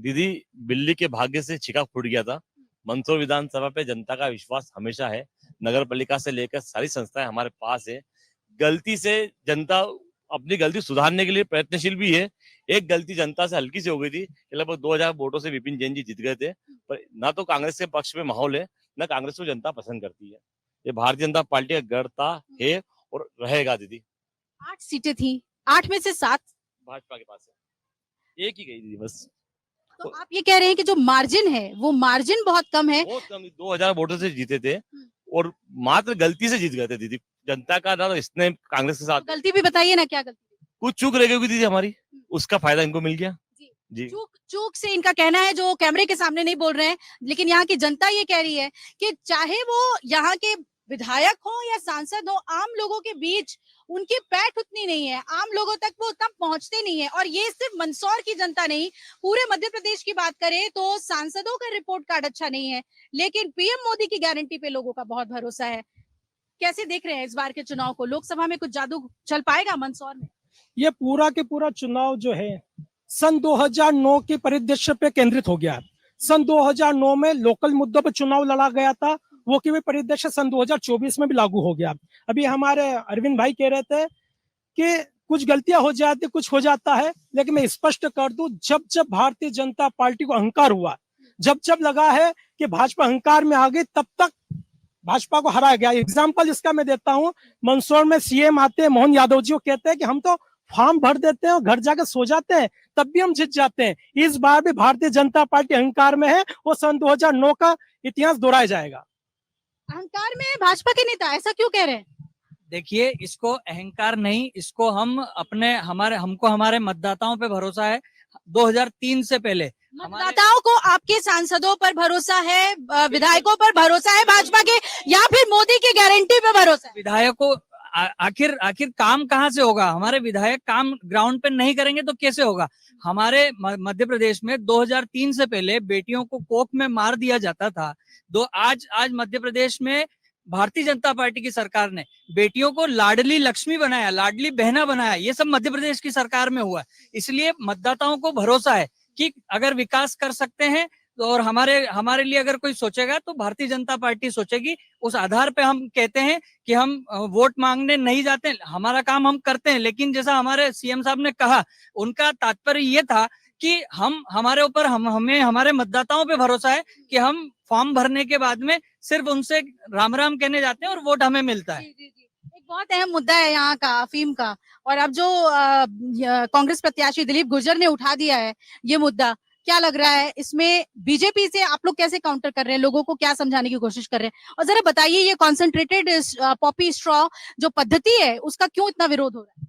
दीदी, बिल्ली के भाग्य से छिका फूट गया था। मंदसौर विधानसभा पे जनता का विश्वास हमेशा है। नगर पालिका से लेकर सारी संस्थाएं हमारे पास है। गलती से जनता अपनी गलती सुधारने के लिए प्रयत्नशील भी है। एक गलती जनता से हल्की से हो गई थी कि लगभग 2000 वोटों से विपिन जैन जी जीत गए थे। पर ना तो कांग्रेस के पक्ष में माहौल है, ना कांग्रेस को जनता पसंद करती है। ये भारतीय जनता पार्टी का गढ़ था, है और रहेगा दीदी। 8 सीटें थी, 8 में से 7। भाजपा के पास है, एक ही गई दीदी बस। तो आप ये कह रहे हैं कि जो मार्जिन है वो मार्जिन बहुत कम है। बहुत कम, 2000 वोटों से जीते थे और मात्र गलती से जीत गए थे दीदी। जनता का ना इसने कांग्रेस के साथ गलती भी बताइए ना, क्या गलती? कुछ चूक रह गई दीदी हमारी, उसका फायदा इनको मिल गया जी। चूक से इनका कहना है, जो कैमरे के सामने नहीं बोल रहे हैं, लेकिन यहाँ की जनता ये कह रही है कि चाहे वो यहाँ के विधायक हो या सांसद हो, आम लोगों के बीच उनकी पैठ उतनी नहीं है, आम लोगों तक वो उतना पहुंचते नहीं है। और ये सिर्फ मंदसौर की जनता नहीं, पूरे मध्य प्रदेश की बात करें तो सांसदों का रिपोर्ट कार्ड अच्छा नहीं है, लेकिन पीएम मोदी की गारंटी पे लोगों का बहुत भरोसा है। कैसे देख रहे हैं इस बार के चुनाव को? लोकसभा में कुछ जादू चल पाएगा मंदसौर में? ये पूरा के पूरा चुनाव जो है सन 2009 के परिदृश्य पे केंद्रित हो गया। सन 2009 में लोकल मुद्दों पर चुनाव लड़ा गया था, वो की परिदृश्य सन 2024 में भी लागू हो गया। अभी हमारे अरविंद भाई कह रहे थे कि कुछ गलतियां हो जाती, कुछ हो जाता है, लेकिन मैं स्पष्ट कर दूं, जब जब भारतीय जनता पार्टी को अहंकार हुआ, जब जब लगा है कि भाजपा अहंकार में आ गई, तब तक भाजपा को हराया गया। एग्जाम्पल इसका मैं देता हूं, मंदसौर में सीएम आते हैं, मोहन यादव जी, वो कहते हैं कि हम तो फॉर्म भर देते हैं और घर जाकर सो जाते हैं, तब भी हम जीत जाते हैं। इस बार भी भारतीय जनता पार्टी अहंकार में है, वो सन 2009 का इतिहास दोहराया जाएगा। अहंकार में भाजपा के नेता, ऐसा क्यों कह रहे हैं? देखिए, इसको अहंकार नहीं, इसको हमको हमारे मतदाताओं पे भरोसा है। 2003 से पहले मतदाताओं को आपके सांसदों पर भरोसा है, विधायकों पर भरोसा है भाजपा के, या फिर मोदी की गारंटी पे भरोसा है? विधायकों आखिर काम कहाँ से होगा? हमारे विधायक काम ग्राउंड पे नहीं करेंगे तो कैसे होगा? हमारे मध्य प्रदेश में 2003 से पहले बेटियों को कोख में मार दिया जाता था। आज मध्य प्रदेश में भारतीय जनता पार्टी की सरकार ने बेटियों को लाडली लक्ष्मी बनाया, लाडली बहना बनाया। ये सब मध्य प्रदेश की सरकार में हुआ। इसलिए मतदाताओं को भरोसा है कि अगर विकास कर सकते हैं तो, और हमारे लिए अगर कोई सोचेगा तो भारतीय जनता पार्टी सोचेगी। उस आधार पे हम कहते हैं कि हम वोट मांगने नहीं जाते, हमारा काम हम करते हैं। लेकिन जैसा हमारे सीएम साहब ने कहा, उनका तात्पर्य ये था कि हमारे मतदाताओं पे भरोसा है कि हम फॉर्म भरने के बाद में सिर्फ उनसे राम राम कहने जाते हैं और वोट हमें मिलता है। एक बहुत अहम मुद्दा है यहाँ का, अफीम का, और अब जो कांग्रेस प्रत्याशी दिलीप गुर्जर ने उठा दिया है ये मुद्दा, क्या लग रहा है इसमें बीजेपी से आप लोग कैसे काउंटर कर रहे हैं? लोगों को क्या समझाने की कोशिश कर रहे हैं? और जरा बताइए, ये कॉन्सेंट्रेटेड पॉपी स्ट्रॉ जो पद्धति है, उसका क्यों इतना विरोध हो रहा है?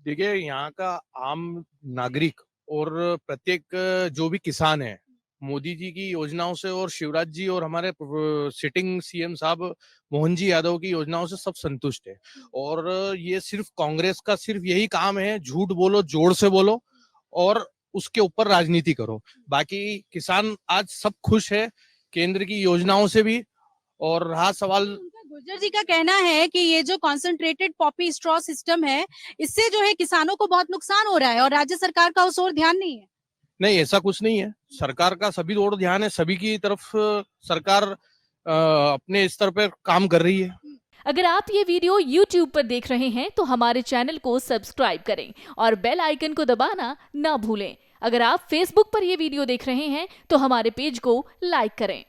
देखिए, यहाँ का आम नागरिक और प्रत्येक जो भी किसान है, मोदी जी की योजनाओं से और शिवराज जी और हमारे सिटिंग सीएम साहब मोहन जी यादव की योजनाओं से सब संतुष्ट है। और ये सिर्फ कांग्रेस का सिर्फ यही काम है, झूठ बोलो, जोर से बोलो और उसके ऊपर राजनीति करो। बाकी किसान आज सब खुश है केंद्र की योजनाओं से भी। और रहा सवाल, गुर्जर जी का कहना है कि ये जो कॉन्सेंट्रेटेड पॉपी स्ट्रॉ सिस्टम है, इससे जो है किसानों को बहुत नुकसान हो रहा है और राज्य सरकार का उस ओर ध्यान नहीं है। नहीं, ऐसा कुछ नहीं है। सरकार का सभी ओर ध्यान है, सभी की तरफ सरकार अपने स्तर पर काम कर रही है। अगर आप ये वीडियो YouTube पर देख रहे हैं तो हमारे चैनल को सब्सक्राइब करें और बेल आइकन को दबाना ना भूलें। अगर आप Facebook पर ये वीडियो देख रहे हैं तो हमारे पेज को लाइक करें।